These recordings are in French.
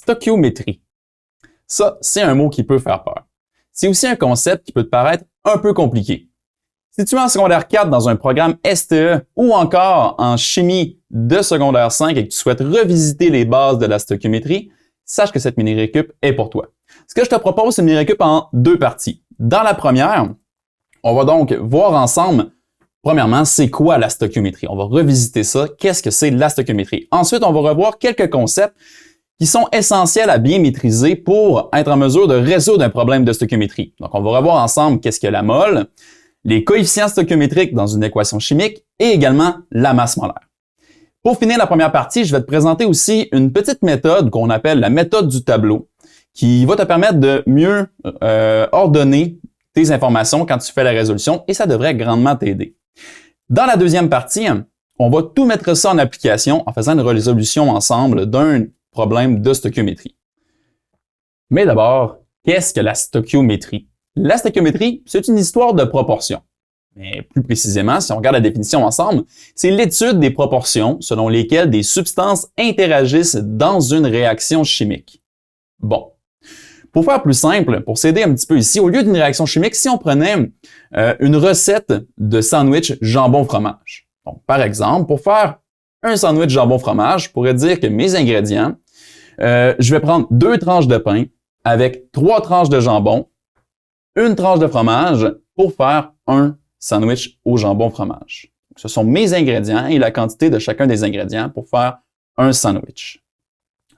stoichiométrie. Ça, c'est un mot qui peut faire peur. C'est aussi un concept qui peut te paraître un peu compliqué. Si tu es en secondaire 4 dans un programme STE ou encore en chimie de secondaire 5 et que tu souhaites revisiter les bases de la stoichiométrie, sache que cette mini-récup est pour toi. Ce que je te propose, c'est une mini-récup en deux parties. Dans la première, on va donc voir ensemble, premièrement, c'est quoi la stoichiométrie? On va revisiter ça. Qu'est-ce que c'est la stoichiométrie? Ensuite, on va revoir quelques concepts qui sont essentiels à bien maîtriser pour être en mesure de résoudre un problème de stoichiométrie. Donc, on va revoir ensemble qu'est-ce que la mole, les coefficients stoichiométriques dans une équation chimique et également la masse molaire. Pour finir la première partie, je vais te présenter aussi une petite méthode qu'on appelle la méthode du tableau qui va te permettre de mieux ordonner tes informations quand tu fais la résolution et ça devrait grandement t'aider. Dans la deuxième partie, on va tout mettre ça en application en faisant une résolution ensemble d'un problème de stoichiométrie. Mais d'abord, qu'est-ce que la stoichiométrie? La stoichiométrie, c'est une histoire de proportions. Mais plus précisément, si on regarde la définition ensemble, c'est l'étude des proportions selon lesquelles des substances interagissent dans une réaction chimique. Bon. Pour faire plus simple, pour s'aider un petit peu ici, au lieu d'une réaction chimique, si on prenait une recette de sandwich jambon-fromage. Donc, par exemple, pour faire un sandwich jambon-fromage, je pourrais dire que mes ingrédients, je vais prendre 2 tranches de pain avec 3 tranches de jambon, une tranche de fromage pour faire un sandwich au jambon-fromage. Ce sont mes ingrédients et la quantité de chacun des ingrédients pour faire un sandwich.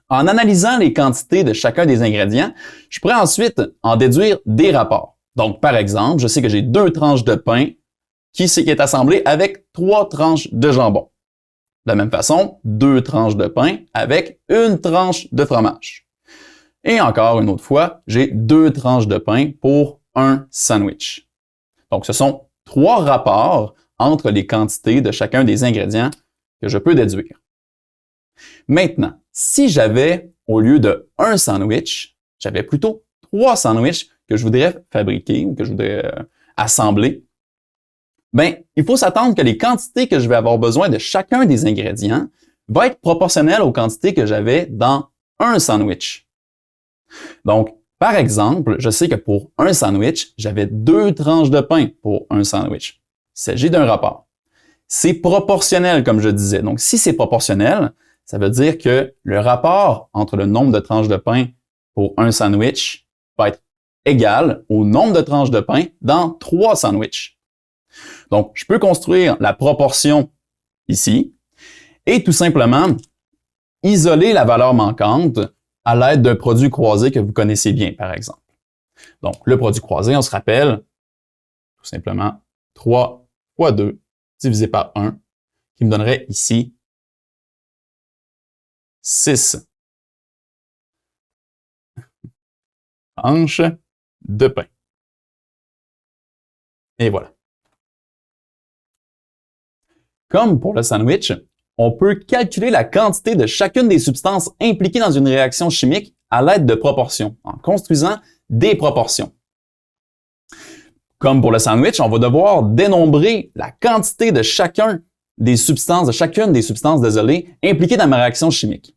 En analysant les quantités de chacun des ingrédients, je pourrais ensuite en déduire des rapports. Donc, par exemple, je sais que j'ai 2 tranches de pain qui est assemblé avec 3 tranches de jambon. De la même façon, 2 tranches de pain avec une tranche de fromage. Et encore une autre fois, j'ai 2 tranches de pain pour un sandwich. Donc, ce sont 3 rapports entre les quantités de chacun des ingrédients que je peux déduire. Maintenant, si j'avais, au lieu de un sandwich, j'avais plutôt 3 sandwichs que je voudrais fabriquer ou que je voudrais assembler, ben, il faut s'attendre que les quantités que je vais avoir besoin de chacun des ingrédients vont être proportionnelles aux quantités que j'avais dans un sandwich. Donc, par exemple, je sais que pour un sandwich, j'avais 2 tranches de pain pour un sandwich. Il s'agit d'un rapport. C'est proportionnel, comme je disais. Donc, si c'est proportionnel, ça veut dire que le rapport entre le nombre de tranches de pain pour un sandwich va être égal au nombre de tranches de pain dans 3 sandwichs. Donc, je peux construire la proportion ici et tout simplement isoler la valeur manquante à l'aide d'un produit croisé que vous connaissez bien, par exemple. Donc, le produit croisé, on se rappelle tout simplement 3 fois 2 divisé par 1, qui me donnerait ici 6 tranches de pain. Et voilà. Comme pour le sandwich, on peut calculer la quantité de chacune des substances impliquées dans une réaction chimique à l'aide de proportions, en construisant des proportions. Comme pour le sandwich, on va devoir dénombrer la quantité de chacune des substances impliquées dans ma réaction chimique.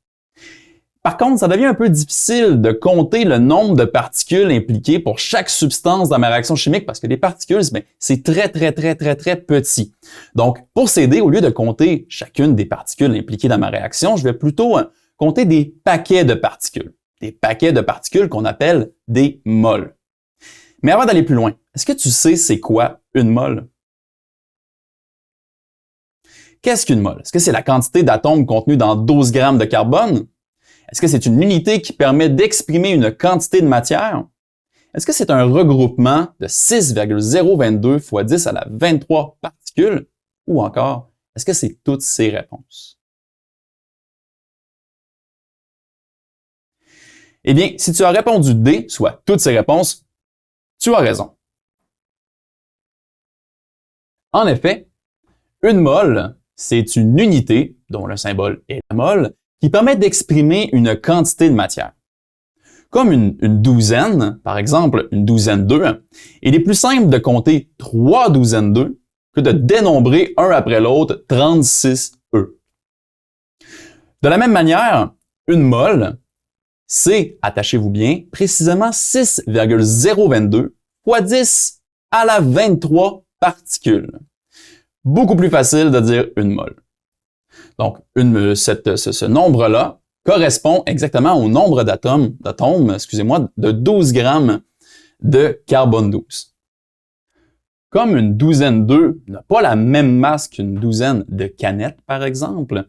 Par contre, ça devient un peu difficile de compter le nombre de particules impliquées pour chaque substance dans ma réaction chimique parce que les particules, c'est très petit. Donc, pour s'aider, au lieu de compter chacune des particules impliquées dans ma réaction, je vais plutôt compter des paquets de particules. Des paquets de particules qu'on appelle des moles. Mais avant d'aller plus loin, est-ce que tu sais c'est quoi une mole? Qu'est-ce qu'une mole? Est-ce que c'est la quantité d'atomes contenus dans 12 grammes de carbone? Est-ce que c'est une unité qui permet d'exprimer une quantité de matière? Est-ce que c'est un regroupement de 6,022 fois 10 à la 23 particules? Ou encore, est-ce que c'est toutes ces réponses? Eh bien, si tu as répondu D, soit toutes ces réponses, tu as raison. En effet, une mole, c'est une unité, dont le symbole est la mole, qui permet d'exprimer une quantité de matière. Comme une douzaine, par exemple une douzaine d'œufs, il est plus simple de compter 3 douzaines d'œufs que de dénombrer un après l'autre 36 œufs. De la même manière, une mole, c'est, attachez-vous bien, précisément 6,022 fois 10 à la 23 particules. Beaucoup plus facile de dire une mole. Donc, ce nombre-là correspond exactement au nombre d'atomes, de 12 grammes de carbone 12. Comme une douzaine d'œufs n'a pas la même masse qu'une douzaine de canettes, par exemple,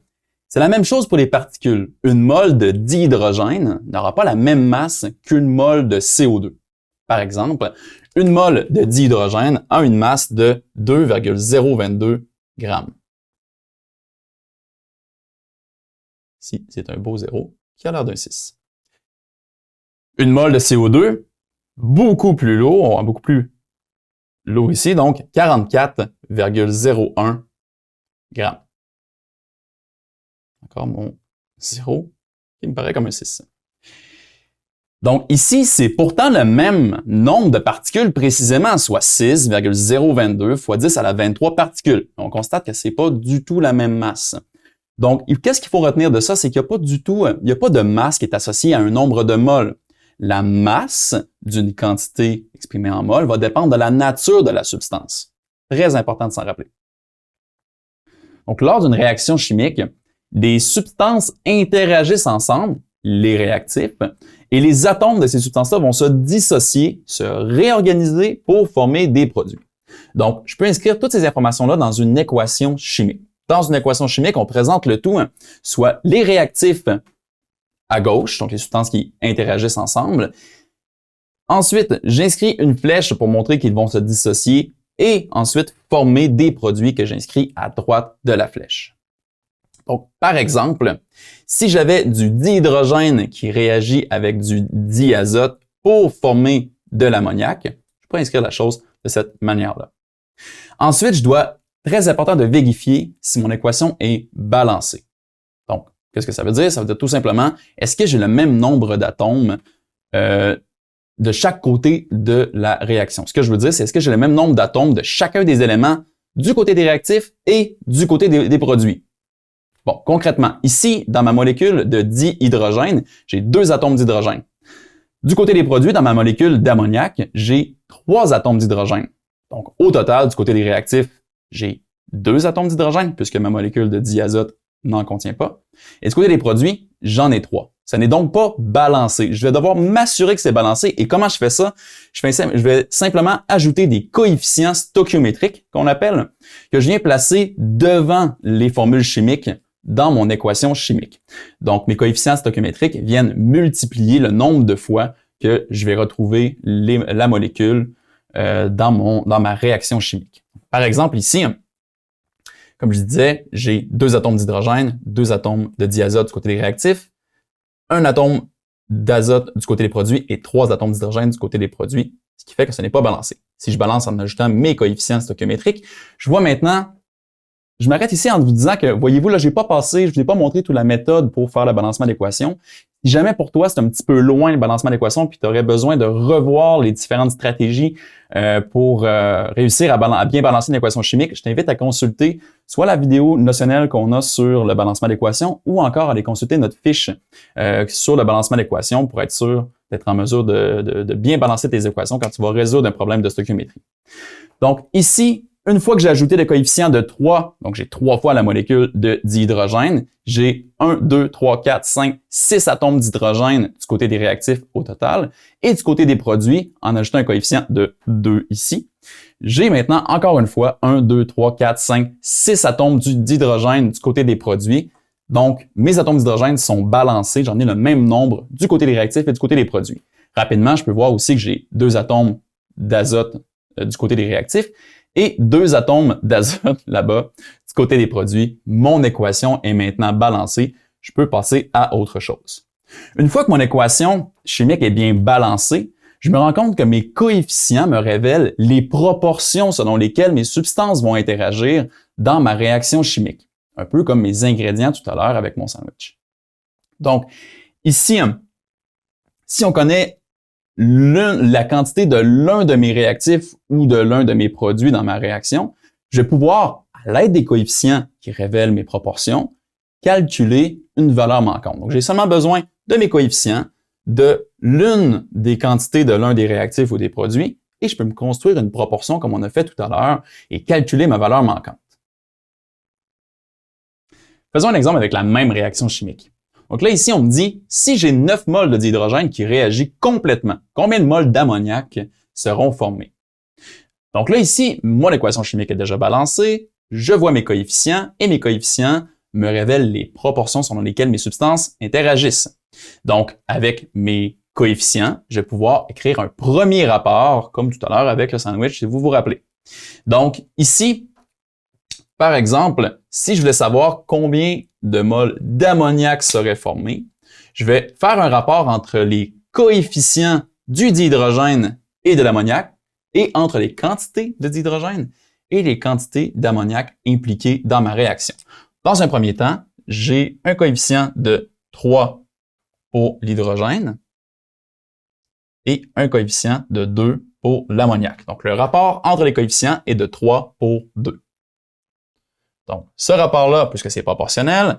c'est la même chose pour les particules. Une mole de dihydrogène n'aura pas la même masse qu'une mole de CO2. Par exemple, une mole de dihydrogène a une masse de 2,022 grammes. Ici, c'est un beau zéro qui a l'air d'un 6. Une mole de CO2, beaucoup plus lourd, ici, donc 44,01 grammes. Encore mon 0 qui me paraît comme un 6. Donc ici, c'est pourtant le même nombre de particules précisément, soit 6,022 fois 10 à la 23 particules. On constate que c'est pas du tout la même masse. Donc, qu'est-ce qu'il faut retenir de ça? C'est qu'il n'y a pas de masse qui est associée à un nombre de moles. La masse d'une quantité exprimée en moles va dépendre de la nature de la substance. Très important de s'en rappeler. Donc, lors d'une réaction chimique, des substances interagissent ensemble, les réactifs, et les atomes de ces substances-là vont se dissocier, se réorganiser pour former des produits. Donc, je peux inscrire toutes ces informations-là dans une équation chimique. Dans une équation chimique, on présente le tout, soit les réactifs à gauche, donc les substances qui interagissent ensemble. Ensuite, j'inscris une flèche pour montrer qu'ils vont se dissocier et ensuite former des produits que j'inscris à droite de la flèche. Donc, par exemple, si j'avais du dihydrogène qui réagit avec du diazote pour former de l'ammoniac, je peux inscrire la chose de cette manière-là. Ensuite, très important de vérifier si mon équation est balancée. Donc, qu'est-ce que ça veut dire? Ça veut dire tout simplement, est-ce que j'ai le même nombre d'atomes de chaque côté de la réaction? Ce que je veux dire, c'est est-ce que j'ai le même nombre d'atomes de chacun des éléments du côté des réactifs et du côté des produits? Bon, concrètement, ici, dans ma molécule de dihydrogène, j'ai 2 atomes d'hydrogène. Du côté des produits, dans ma molécule d'ammoniac, j'ai 3 atomes d'hydrogène. Donc, au total, du côté des réactifs, j'ai 2 atomes d'hydrogène, puisque ma molécule de diazote n'en contient pas. Et du côté des produits, j'en ai 3. Ça n'est donc pas balancé. Je vais devoir m'assurer que c'est balancé. Et comment je fais ça? Je vais simplement ajouter des coefficients stoichiométriques, qu'on appelle, que je viens placer devant les formules chimiques dans mon équation chimique. Donc, mes coefficients stoichiométriques viennent multiplier le nombre de fois que je vais retrouver la molécule dans ma réaction chimique. Par exemple, ici, comme je disais, j'ai 2 atomes d'hydrogène, 2 atomes de diazote du côté des réactifs, 1 atome d'azote du côté des produits et 3 atomes d'hydrogène du côté des produits, ce qui fait que ce n'est pas balancé. Si je balance en ajoutant mes coefficients stoichiométriques, je vois maintenant, je m'arrête ici en vous disant que, voyez-vous, là, je ne vous ai pas montré toute la méthode pour faire le balancement d'équation. Si jamais pour toi, c'est un petit peu loin le balancement d'équation, puis tu aurais besoin de revoir les différentes stratégies pour réussir à bien balancer une équation chimique, je t'invite à consulter soit la vidéo notionnelle qu'on a sur le balancement d'équation ou encore à aller consulter notre fiche sur le balancement d'équation pour être sûr d'être en mesure de bien balancer tes équations quand tu vas résoudre un problème de stoichiométrie. Donc ici, une fois que j'ai ajouté le coefficient de 3, donc j'ai 3 fois la molécule de dihydrogène, j'ai 1, 2, 3, 4, 5, 6 atomes d'hydrogène du côté des réactifs au total. Et du côté des produits, en ajoutant un coefficient de 2 ici, j'ai maintenant encore une fois 1, 2, 3, 4, 5, 6 atomes d'hydrogène du côté des produits. Donc, mes atomes d'hydrogène sont balancés, j'en ai le même nombre du côté des réactifs et du côté des produits. Rapidement, je peux voir aussi que j'ai 2 atomes d'azote du côté des réactifs et 2 atomes d'azote là-bas du côté des produits. Mon équation est maintenant balancée. Je peux passer à autre chose. Une fois que mon équation chimique est bien balancée, je me rends compte que mes coefficients me révèlent les proportions selon lesquelles mes substances vont interagir dans ma réaction chimique. Un peu comme mes ingrédients tout à l'heure avec mon sandwich. Donc, ici, si on connaît la quantité de l'un de mes réactifs ou de l'un de mes produits dans ma réaction, je vais pouvoir, à l'aide des coefficients qui révèlent mes proportions, calculer une valeur manquante. Donc, j'ai seulement besoin de mes coefficients, de l'une des quantités de l'un des réactifs ou des produits et je peux me construire une proportion comme on a fait tout à l'heure et calculer ma valeur manquante. Faisons un exemple avec la même réaction chimique. Donc là, ici, on me dit, si j'ai 9 moles de dihydrogène qui réagit complètement, combien de moles d'ammoniac seront formés? Donc là, ici, mon équation chimique est déjà balancée, je vois mes coefficients et mes coefficients me révèlent les proportions selon lesquelles mes substances interagissent. Donc, avec mes coefficients, je vais pouvoir écrire un premier rapport, comme tout à l'heure avec le sandwich, si vous vous rappelez. Donc, ici, par exemple, si je voulais savoir combien de moles d'ammoniac seraient formés, je vais faire un rapport entre les coefficients du dihydrogène et de l'ammoniac et entre les quantités de dihydrogène et les quantités d'ammoniac impliquées dans ma réaction. Dans un premier temps, j'ai un coefficient de 3 pour l'hydrogène et un coefficient de 2 pour l'ammoniac. Donc, le rapport entre les coefficients est de 3 pour 2. Donc, ce rapport-là, puisque c'est proportionnel,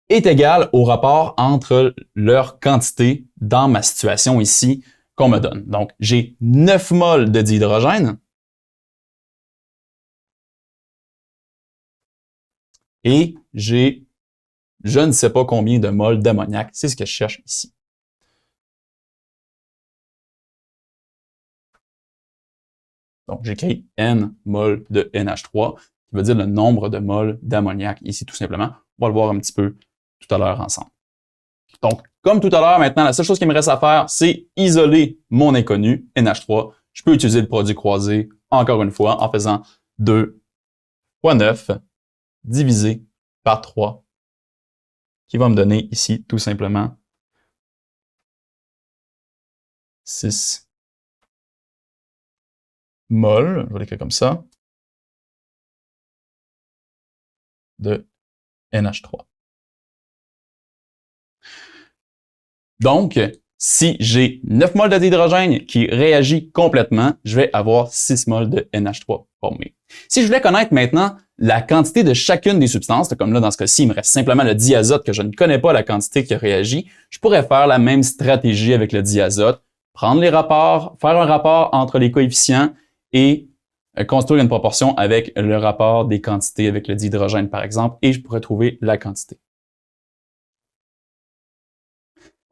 est égal au rapport entre leurs quantités dans ma situation ici qu'on me donne. Donc, j'ai 9 moles de dihydrogène et j'ai je ne sais pas combien de moles d'ammoniac. C'est ce que je cherche ici. Donc, j'écris N moles de NH3, qui veut dire le nombre de moles d'ammoniac ici, tout simplement. On va le voir un petit peu tout à l'heure ensemble. Donc, comme tout à l'heure, maintenant, la seule chose qu'il me reste à faire, c'est isoler mon inconnu, NH3. Je peux utiliser le produit croisé, encore une fois, en faisant 2 fois 9 divisé par 3, qui va me donner ici, tout simplement, 6 moles, je vais l'écrire comme ça, de NH3. Donc, si j'ai 9 moles de dihydrogène qui réagit complètement, je vais avoir 6 moles de NH3 formés. Si je voulais connaître maintenant la quantité de chacune des substances, comme là dans ce cas-ci, il me reste simplement le diazote que je ne connais pas la quantité qui réagit, je pourrais faire la même stratégie avec le diazote, prendre les rapports, faire un rapport entre les coefficients et construire une proportion avec le rapport des quantités avec le dihydrogène, par exemple, et je pourrais trouver la quantité.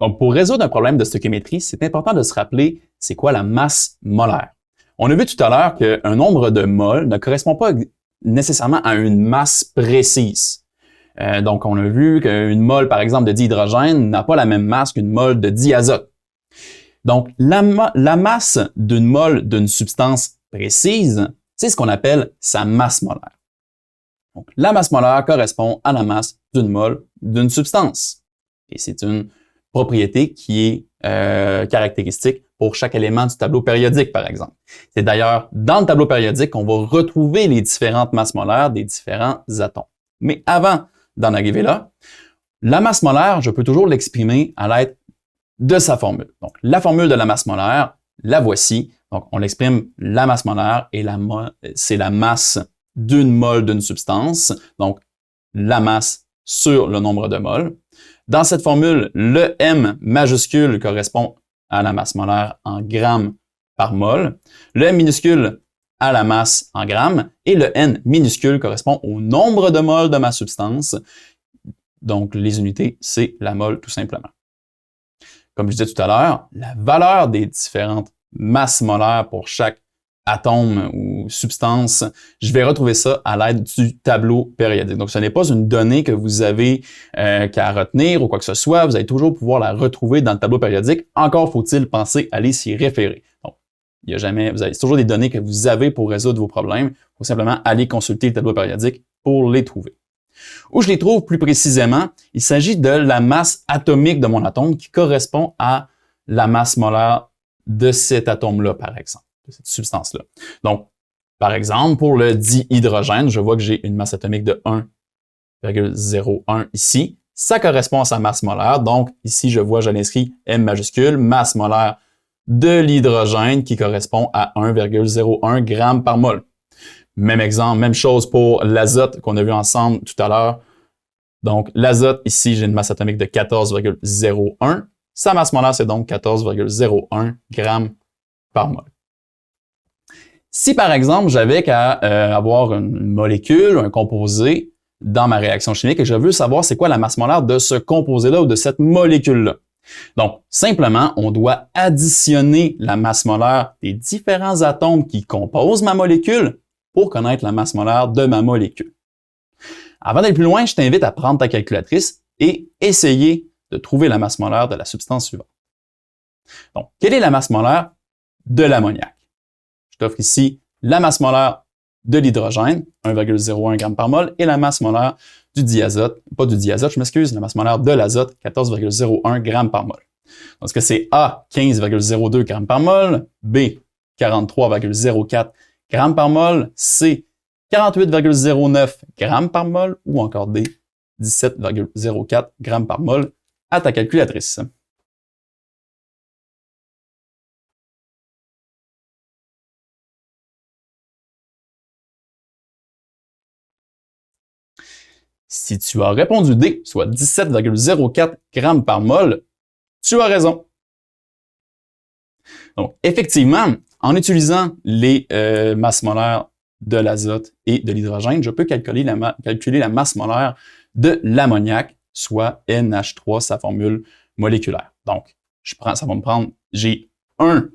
Donc, pour résoudre un problème de stoichiométrie, c'est important de se rappeler c'est quoi la masse molaire. On a vu tout à l'heure qu'un nombre de moles ne correspond pas nécessairement à une masse précise. Donc, on a vu qu'une mole, par exemple, de dihydrogène n'a pas la même masse qu'une mole de diazote. Donc, la masse d'une mole d'une substance précise, c'est ce qu'on appelle sa masse molaire. Donc, la masse molaire correspond à la masse d'une mole d'une substance. Et c'est une propriété qui est caractéristique pour chaque élément du tableau périodique, par exemple. C'est d'ailleurs dans le tableau périodique qu'on va retrouver les différentes masses molaires des différents atomes. Mais avant d'en arriver là, la masse molaire, je peux toujours l'exprimer à l'aide de sa formule. Donc, la formule de la masse molaire, la voici. Donc, on l'exprime la masse molaire et c'est la masse d'une mole d'une substance. Donc, la masse sur le nombre de moles. Dans cette formule, le M majuscule correspond à la masse molaire en grammes par mol, le M minuscule à la masse en grammes et le N minuscule correspond au nombre de moles de ma substance. Donc, les unités, c'est la mole tout simplement. Comme je disais tout à l'heure, la valeur des différentes masses molaires pour chaque atome ou substance, je vais retrouver ça à l'aide du tableau périodique. Donc, ce n'est pas une donnée que vous avez qu'à retenir ou quoi que ce soit. Vous allez toujours pouvoir la retrouver dans le tableau périodique. Encore faut-il penser à aller s'y référer. Donc, il y a jamais, c'est toujours des données que vous avez pour résoudre vos problèmes. Il faut simplement aller consulter le tableau périodique pour les trouver. Où je les trouve plus précisément, il s'agit de la masse atomique de mon atome qui correspond à la masse molaire de cet atome-là, par exemple, de cette substance-là. Donc, par exemple, pour le dihydrogène, je vois que j'ai une masse atomique de 1,01 ici. Ça correspond à sa masse molaire. Donc, ici, je vois, je l'inscris M majuscule, masse molaire de l'hydrogène qui correspond à 1,01 g par mol. Même exemple, même chose pour l'azote qu'on a vu ensemble tout à l'heure. Donc, l'azote, ici, j'ai une masse atomique de 14,01. Sa masse molaire, c'est donc 14,01 grammes par mol. Si par exemple, j'avais qu'à avoir une molécule, un composé dans ma réaction chimique et je veux savoir c'est quoi la masse molaire de ce composé-là ou de cette molécule-là. Donc, simplement, on doit additionner la masse molaire des différents atomes qui composent ma molécule pour connaître la masse molaire de ma molécule. Avant d'aller plus loin, je t'invite à prendre ta calculatrice et essayer de trouver la masse molaire de la substance suivante. Donc, quelle est la masse molaire de l'ammoniac? Je t'offre ici la masse molaire de l'hydrogène, 1,01 g par mol, et la masse molaire du diazote, pas du diazote, je m'excuse, la masse molaire de l'azote, 14,01 g par mol. Donc, est-ce que c'est A, 15,02 g par mol, B, 43,04 g par mol, C, 48,09 g par mol, ou encore D, 17,04 g par mol à ta calculatrice. Si tu as répondu D, soit 17,04 g par mol, tu as raison. Donc, effectivement, en utilisant les masses molaires de l'azote et de l'hydrogène, je peux calculer la masse molaire de l'ammoniac, soit NH3, sa formule moléculaire. Donc, ça va me prendre, j'ai un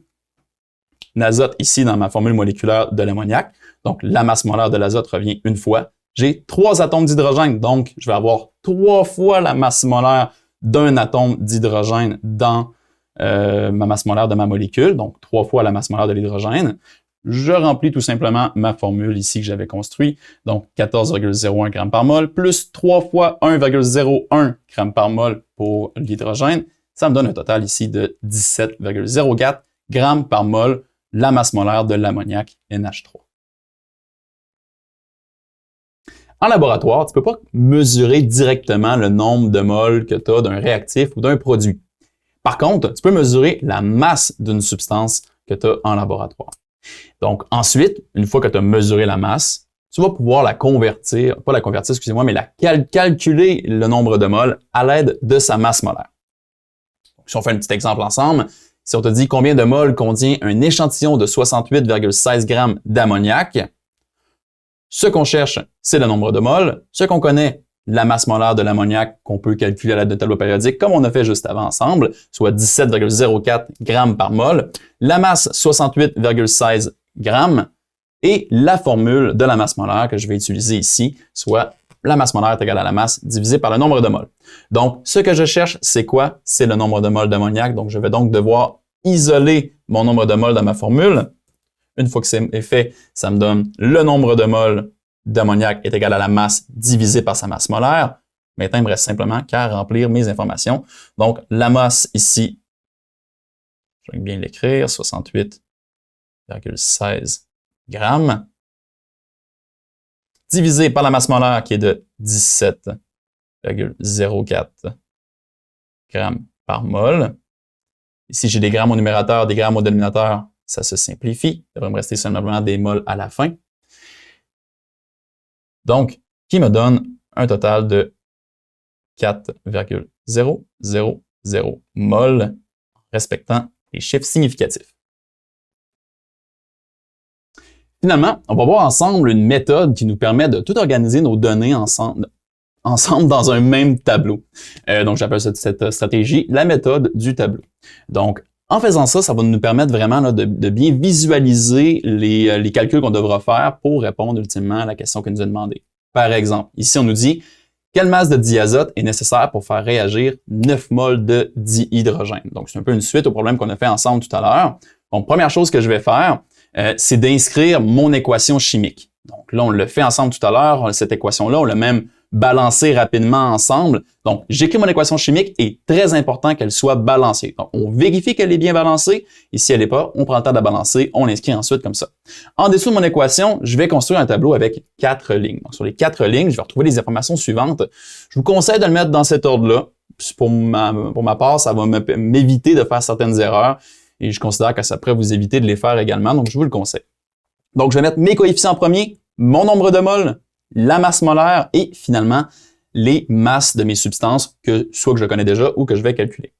azote ici dans ma formule moléculaire de l'ammoniac. Donc, la masse molaire de l'azote revient une fois. J'ai 3 atomes d'hydrogène, donc je vais avoir 3 fois la masse molaire d'un atome d'hydrogène dans ma masse molaire de ma molécule, donc 3 fois la masse molaire de l'hydrogène. Je remplis tout simplement ma formule ici que j'avais construite, donc 14,01 g par mol, plus 3 fois 1,01 g par mol pour l'hydrogène. Ça me donne un total ici de 17,04 g par mol, la masse molaire de l'ammoniac NH3. En laboratoire, tu ne peux pas mesurer directement le nombre de moles que tu as d'un réactif ou d'un produit. Par contre, tu peux mesurer la masse d'une substance que tu as en laboratoire. Donc ensuite, une fois que tu as mesuré la masse, tu vas pouvoir la convertir, pas la convertir, excusez-moi, mais calculer le nombre de moles à l'aide de sa masse molaire. Donc, si on fait un petit exemple ensemble, si on te dit combien de moles contient un échantillon de 68,16 g d'ammoniac, ce qu'on cherche, c'est le nombre de moles. Ce qu'on connaît, la masse molaire de l'ammoniac qu'on peut calculer à l'aide de tableau périodique, comme on a fait juste avant ensemble, soit 17,04 g par mol. La masse, 68,16 g. Et la formule de la masse molaire que je vais utiliser ici, soit la masse molaire est égale à la masse divisée par le nombre de moles. Donc, ce que je cherche, c'est quoi? C'est le nombre de moles d'ammoniac. Donc, je vais donc devoir isoler mon nombre de moles dans ma formule. Une fois que c'est fait, ça me donne le nombre de moles d'ammoniac est égal à la masse divisée par sa masse molaire. Maintenant, il me reste simplement qu'à remplir mes informations. Donc, la masse ici, je vais bien l'écrire, 68,16 grammes, divisé par la masse molaire qui est de 17,04 grammes par mol. Ici, j'ai des grammes au numérateur, des grammes au dénominateur. Ça se simplifie. Il devrait me rester simplement des moles à la fin. Donc, qui me donne un total de 4,000 moles, respectant les chiffres significatifs. Finalement, on va voir ensemble une méthode qui nous permet de tout organiser nos données ensemble dans un même tableau. Donc, j'appelle cette stratégie la méthode du tableau. Donc, en faisant ça, ça va nous permettre vraiment là, de bien visualiser les calculs qu'on devra faire pour répondre ultimement à la question que nous a demandée. Par exemple, ici, on nous dit quelle masse de diazote est nécessaire pour faire réagir 9 moles de dihydrogène. Donc, c'est un peu une suite au problème qu'on a fait ensemble tout à l'heure. Donc, première chose que je vais faire, c'est d'inscrire mon équation chimique. Donc là, on l'a fait ensemble tout à l'heure. Cette équation-là, on l'a même balancée rapidement ensemble. Donc, j'écris mon équation chimique et très important qu'elle soit balancée. Donc, on vérifie qu'elle est bien balancée et si elle n'est pas, on prend le temps de la balancer, on l'inscrit ensuite comme ça. En dessous de mon équation, je vais construire un tableau avec 4 lignes. Donc, sur les 4 lignes, je vais retrouver les informations suivantes. Je vous conseille de le mettre dans cet ordre-là. Pour ma part, ça va m'éviter de faire certaines erreurs et je considère que ça pourrait vous éviter de les faire également, donc je vous le conseille. Donc, je vais mettre mes coefficients en premier, mon nombre de moles, la masse molaire et finalement les masses de mes substances, soit que je connais déjà ou que je vais calculer.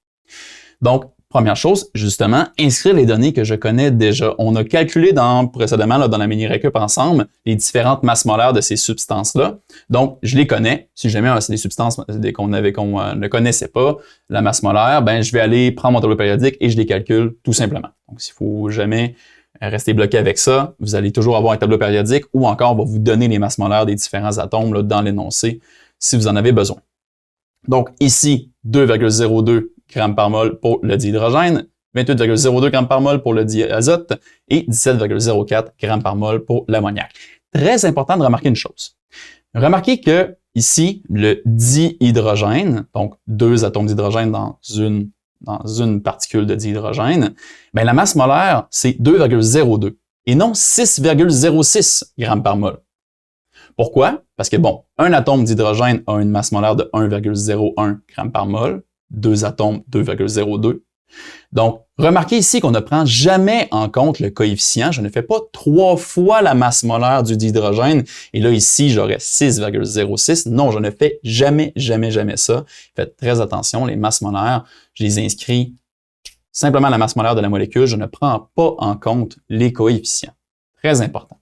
Donc, première chose, justement, inscrire les données que je connais déjà. On a calculé précédemment dans la mini-récup ensemble les différentes masses molaires de ces substances-là. Donc, je les connais. Si jamais c'est des substances qu'on ne connaissait pas, la masse molaire, ben je vais aller prendre mon tableau périodique et je les calcule tout simplement. Donc, s'il faut jamais rester bloqué avec ça, vous allez toujours avoir un tableau périodique ou encore on va vous donner les masses molaires des différents atomes là, dans l'énoncé si vous en avez besoin. Donc, ici, 2,02 grammes par mol pour le dihydrogène, 28,02 grammes par mol pour le diazote et 17,04 grammes par mol pour l'ammoniac. Très important de remarquer une chose. Remarquez que ici, le dihydrogène, donc 2 atomes d'hydrogène dans une particule de dihydrogène, ben la masse molaire, c'est 2,02 et non 6,06 grammes par mol. Pourquoi? Parce que, bon, un atome d'hydrogène a une masse molaire de 1,01 g par mol, 2 atomes 2,02. Donc, remarquez ici qu'on ne prend jamais en compte le coefficient. Je ne fais pas 3 fois la masse molaire du dihydrogène. Et là, ici, j'aurais 6,06. Non, je ne fais jamais ça. Faites très attention, les masses molaires, je les inscris simplement à la masse molaire de la molécule. Je ne prends pas en compte les coefficients. Très important.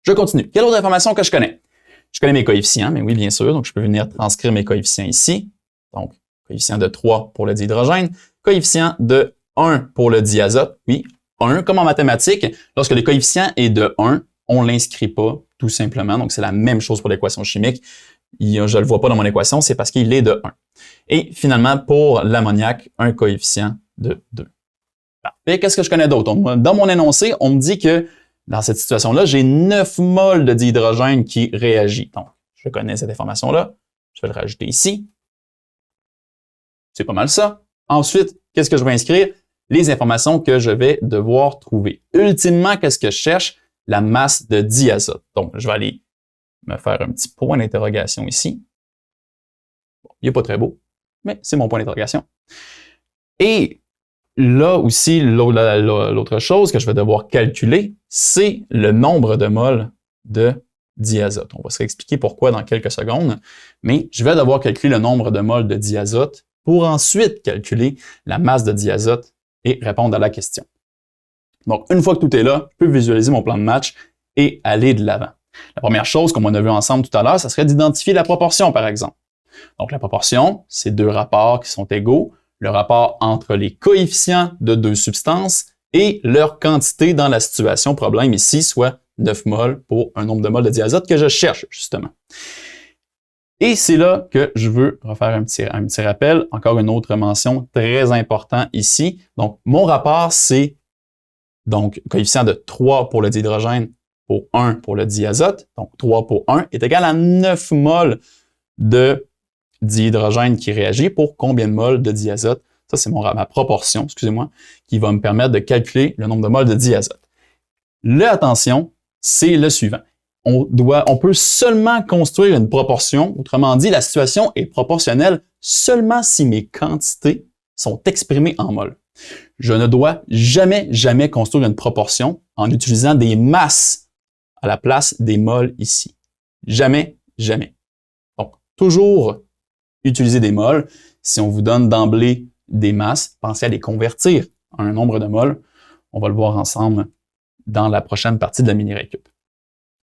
Je continue. Quelle autre information que je connais? Je connais mes coefficients, mais oui, bien sûr. Donc, je peux venir transcrire mes coefficients ici. Donc, coefficient de 3 pour le dihydrogène, coefficient de 1 pour le diazote. Oui, 1, comme en mathématiques. Lorsque le coefficient est de 1, on ne l'inscrit pas, tout simplement. Donc, c'est la même chose pour l'équation chimique. Je ne le vois pas dans mon équation, c'est parce qu'il est de 1. Et finalement, pour l'ammoniac, un coefficient de 2. Parfait. Qu'est-ce que je connais d'autre? Dans mon énoncé, on me dit que dans cette situation-là, j'ai 9 moles de dihydrogène qui réagit. Donc, je connais cette information-là. Je vais le rajouter ici. C'est pas mal ça. Ensuite, qu'est-ce que je vais inscrire? Les informations que je vais devoir trouver. Ultimement, qu'est-ce que je cherche? La masse de diazote. Donc, je vais aller me faire un petit point d'interrogation ici. Bon, il n'est pas très beau, mais c'est mon point d'interrogation. Et là aussi, l'autre chose que je vais devoir calculer, c'est le nombre de moles de diazote. On va se réexpliquer pourquoi dans quelques secondes, mais je vais devoir calculer le nombre de moles de diazote pour ensuite calculer la masse de diazote et répondre à la question. Donc, une fois que tout est là, je peux visualiser mon plan de match et aller de l'avant. La première chose, comme on a vu ensemble tout à l'heure, ça serait d'identifier la proportion, par exemple. Donc, la proportion, c'est 2 rapports qui sont égaux. Le rapport entre les coefficients de 2 substances et leur quantité dans la situation problème ici, soit 9 moles pour un nombre de moles de diazote que je cherche, justement. Et c'est là que je veux refaire un petit rappel. Encore une autre mention très importante ici. Donc, mon rapport, c'est donc coefficient de 3 pour le dihydrogène pour 1 pour le diazote. Donc, 3 pour 1 est égal à 9 moles de dihydrogène qui réagit pour combien de moles de diazote? Ça, c'est ma proportion, excusez-moi, qui va me permettre de calculer le nombre de moles de diazote. Là, attention, c'est le suivant. On peut seulement construire une proportion, autrement dit, la situation est proportionnelle seulement si mes quantités sont exprimées en moles. Je ne dois jamais construire une proportion en utilisant des masses à la place des moles ici. Jamais. Donc, toujours utiliser des moles. Si on vous donne d'emblée des masses, pensez à les convertir en un nombre de moles. On va le voir ensemble dans la prochaine partie de la mini-récup.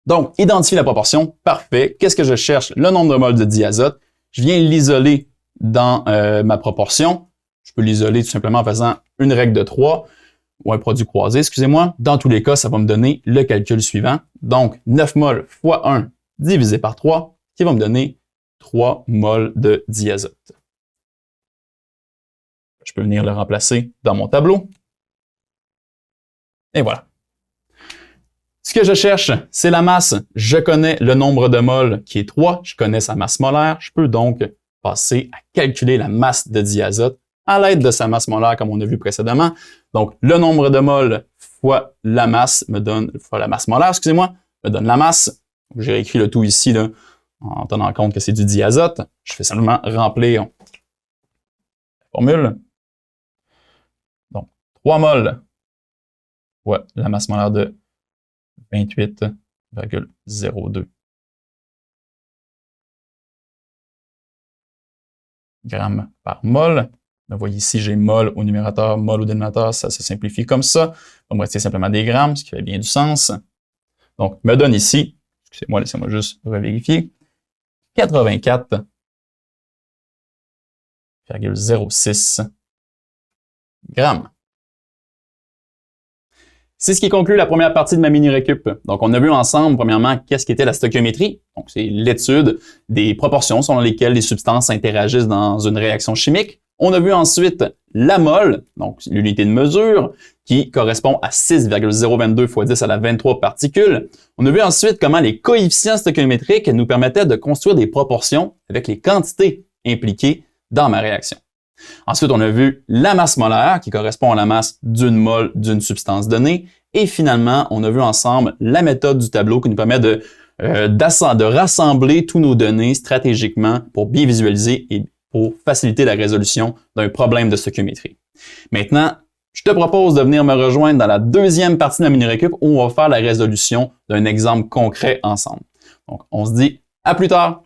Donc, identifier la proportion, parfait. Qu'est-ce que je cherche? Le nombre de moles de diazote. Je viens l'isoler dans ma proportion. Je peux l'isoler tout simplement en faisant une règle de 3 ou un produit croisé, excusez-moi. Dans tous les cas, ça va me donner le calcul suivant. Donc, 9 moles fois 1 divisé par 3, qui va me donner 3 moles de diazote. Je peux venir le remplacer dans mon tableau. Et voilà. Ce que je cherche, c'est la masse. Je connais le nombre de moles qui est 3. Je connais sa masse molaire. Je peux donc passer à calculer la masse de diazote à l'aide de sa masse molaire, comme on a vu précédemment. Donc, le nombre de moles fois la masse fois la masse molaire, excusez-moi, me donne la masse. J'ai écrit le tout ici, là, en tenant compte que c'est du diazote. Je fais simplement remplir la formule. Donc, 3 moles fois la masse molaire de 28,02 grammes par mol. Vous voyez ici, j'ai mol au numérateur, mol au dénominateur, ça se simplifie comme ça. On va rester simplement des grammes, ce qui fait bien du sens. Donc, me donne ici, excusez-moi, laissez-moi juste revérifier, 84,06 grammes. C'est ce qui conclut la première partie de ma mini-récup. Donc, on a vu ensemble, premièrement, qu'est-ce qu'était la stoichiométrie. Donc, c'est l'étude des proportions selon lesquelles les substances interagissent dans une réaction chimique. On a vu ensuite la mole, donc l'unité de mesure, qui correspond à 6,022 fois 10 à la 23 particules. On a vu ensuite comment les coefficients stoichiométriques nous permettaient de construire des proportions avec les quantités impliquées dans ma réaction. Ensuite, on a vu la masse molaire, qui correspond à la masse d'une mole d'une substance donnée. Et finalement, on a vu ensemble la méthode du tableau qui nous permet de rassembler tous nos données stratégiquement pour bien visualiser et pour faciliter la résolution d'un problème de stoichiométrie. Maintenant, je te propose de venir me rejoindre dans la deuxième partie de la mini-récup où on va faire la résolution d'un exemple concret ensemble. Donc, on se dit à plus tard!